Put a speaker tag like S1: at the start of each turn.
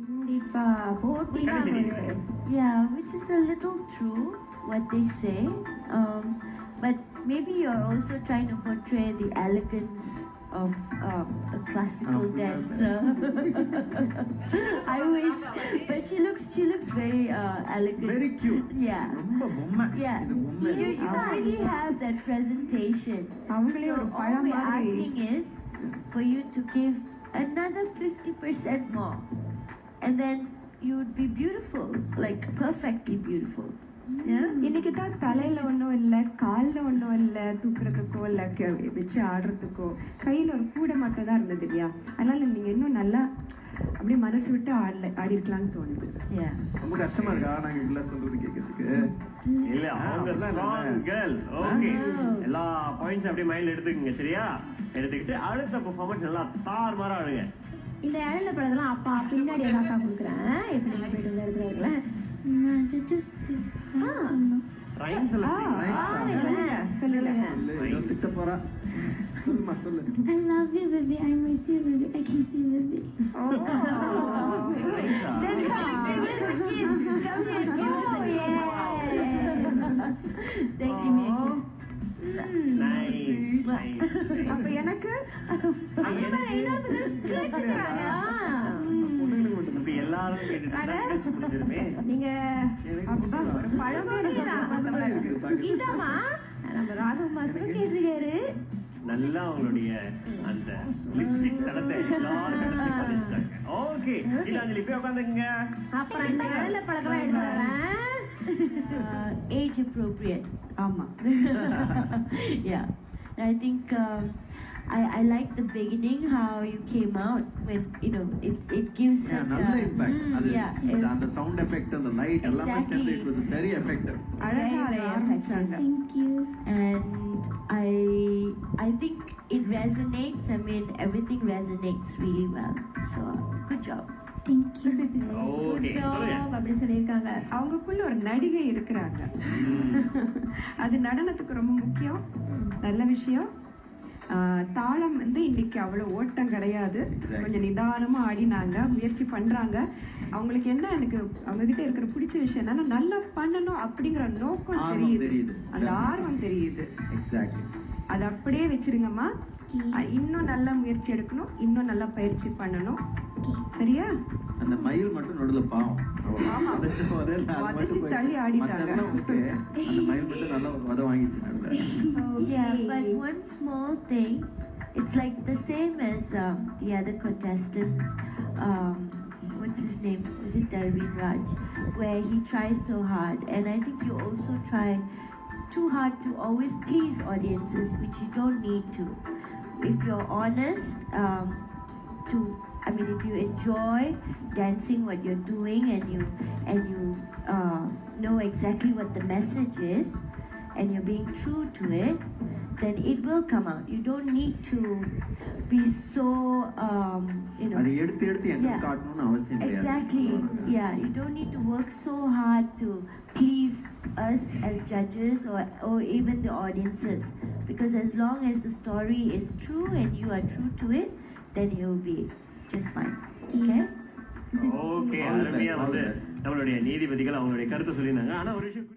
S1: கண்டிப்பா போட்டினா ஒரு
S2: Yeah, which is a little true what they say. But maybe you're also trying to portray the elegance of a classical dancer. I wish, but she looks very elegant.
S3: Very cute.
S2: Yeah.
S3: ரொம்ப பொம்மை.
S2: Yeah.
S3: இது பொம்மை.
S2: You already have that presentation.
S1: அவங்களே ஒரு
S2: all
S1: பழம்
S2: we're
S1: மாதிரி
S2: asking is for you to give another 50% more, and then you would be beautiful, like perfectly beautiful. Yeah.
S1: இன்னைக்கு தான் தலையில ஒன்றும் இல்லை காலில் ஒன்றும் இல்லை தூக்குறதுக்கோ இல்லை வச்சு ஆடுறதுக்கோ கையில் ஒரு கூடை மட்டும் தான் இருந்தது இல்லையா? அதனால நீங்கள் இன்னும் நல்லா அப்படியே மனசு விட்டு ஆடிருக்கலாம்னு தோணுது.
S2: Yeah.
S3: ரொம்ப கஷ்டமா இருக்கா நாங்க இப்படிலாம் சொல்றது கேட்கறதுக்கு?
S4: இல்ல அவங்க ஸ்ட்ராங் கேர்ள். ஓகே, எல்லா பாயிண்ட்ஸ் அப்படியே மைண்ட்ல எடுத்துக்கங்க, சரியா? எடுத்துக்கிட்டு அடுத்த பெர்ஃபார்மன்ஸ் நல்லா தாறுமாறா ஆடுங்க.
S5: இந்த இடையில படத்தெல்லாம் அப்பா பின்னாடி அக்கா கொடுக்குறேன். எப்படி போயிட்டு இந்த இடத்துல இருக்கல
S4: ரைம்ஸ் எல்லாம்
S1: சொல்லுங்க.
S3: இல்ல ஏதோ திட்ட போறா. சொல்லுமா சொல்லு.
S6: I love you, baby. I miss you, baby. I kiss you, baby.
S2: Then give us a kiss. Come here, give us a kiss. Then give me a kiss.
S4: Nice.
S1: அப்ப எனக்கு
S3: பொண்ணுங்களுக்கு மட்டும்
S4: இப்படி எல்லாரும் கேட்டுட்டு புரிஞ்சிருமே.
S5: நீங்க
S1: அப்பா ஒரு பழமே
S3: இருக்குது பாக்க.
S5: கீதாமா நம்ம ராகவ் மாஸ்டரும் கேட்டிருக்காரு.
S4: நல்லா அவங்களுடைய அந்த லிப்ஸ்டிக் தடத்தை எல்லாரும் கடத்தி பதிச்சிட்டாங்க. ஓகே, கீதாஞ்சலி போய் உட்காந்துங்க.
S5: அப்புறம் இந்த இடையில படத்தெல்லாம் எடுத்து வரேன்.
S2: Age appropriate.
S1: ஆமா.
S2: Yeah. I think I like the beginning how you came out with, you know, it gives
S3: Yeah,
S2: such
S3: நல்ல impact. அது
S2: yeah,
S3: அந்த சவுண்ட் எஃபெக்ட் அந்த லைட் எல்லாமே சேர்ந்து it was very effective.
S1: அழகா
S2: very
S1: ஆரம்பிச்சாங்க.
S6: Thank you.
S2: and I think it resonates. I mean, everything resonates really well. So good job.
S6: Thank you.
S4: Okay, சொல்லுங்க.
S5: அப்படி சொல்லியிருக்காங்க.
S1: அவங்களுக்குள்ள ஒரு நடிகை இருக்கிறாங்க. அது நடனத்துக்கு ரொம்ப முக்கியம். நல்ல விஷயம். தாளம் வந்து இன்னைக்கு அவ்வளோ ஓட்டம் கிடையாது. கொஞ்சம் நிதானமாக ஆடினாங்க, முயற்சி பண்ணுறாங்க. அவங்களுக்கு என்ன எனக்கு அவங்ககிட்ட இருக்கிற பிடிச்ச விஷயம் என்னன்னா நல்லா பண்ணணும் அப்படிங்கிற நோக்கம் தெரியுது, அந்த ஆர்வம் தெரியுது.
S3: எக்ஸாக்ட்லி.
S1: அது அப்படியே வச்சிருங்கம்மா. இன்னும் நல்லா முயற்சி எடுக்கணும், இன்னும் நல்லா பயிற்சி பண்ணணும், சரியா?
S3: அந்த மயில் மட்டும் நடுவுல பாவம்.
S1: வதச்சி தள்ளி ஆடிட்டாங்க.
S3: அந்த மயில் மட்டும் நல்லா வத வாங்கிச்சு நடுவுல.
S2: Yeah, but one small thing, it's like the same as the other contestants. What's his name? Is it Darwin Raj? Where he tries so hard, and I think you also try too hard to always please audiences, which you don't need to. If you're honest, if you enjoy dancing what you're doing, and you know exactly what the message is, and you're being true to it, then it will come out. You don't need to be so
S3: அது எடுத்து எங்க காட்டணும்னு அவசியம் கிடையாது.
S2: Exactly. Yeah, you don't need to work so hard to please us as judges or even the audiences, because as long as the story is true and you are true to it, then you'll be just fine. Okay?
S4: Okay, அருமையா வந்து நம்மளுடைய நீதிபதிகள் அவங்களுடைய கருத்தை சொல்லியிருந்தாங்க. ஆனா ஒரு விஷயம்